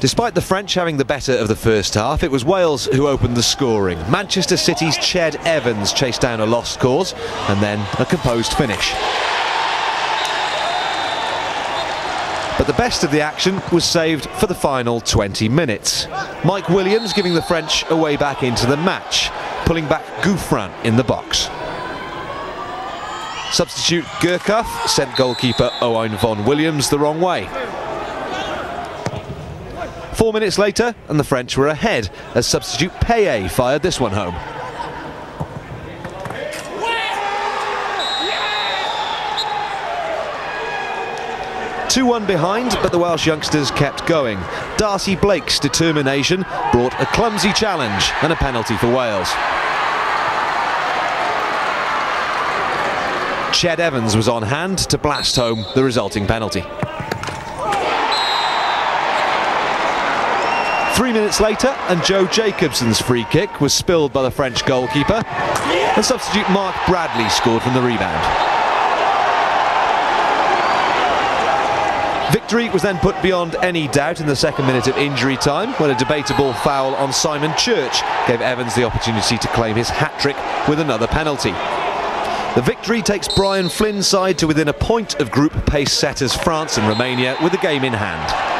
Despite the French having the better of the first half, it was Wales who opened the scoring. Manchester City's Ched Evans chased down a lost cause and then a composed finish. But the best of the action was saved for the final 20 minutes. Mike Williams giving the French a way back into the match, pulling back Gouffran in the box. Substitute Gurkuf sent goalkeeper Owain von Williams the wrong way. 4 minutes later and the French were ahead as substitute Payet fired this one home. "2-1 behind, but the Welsh youngsters kept going. Darcy Blake's determination brought a clumsy challenge and a penalty for Wales. Ched Evans was on hand to blast home the resulting penalty. 3 minutes later and Joe Jacobson's free kick was spilled by the French goalkeeper and substitute Mark Bradley scored from the rebound. Victory was then put beyond any doubt in the second minute of injury time when a debatable foul on Simon Church gave Evans the opportunity to claim his hat-trick with another penalty. The victory takes Brian Flynn's side to within a point of group pace setters France and Romania with the game in hand.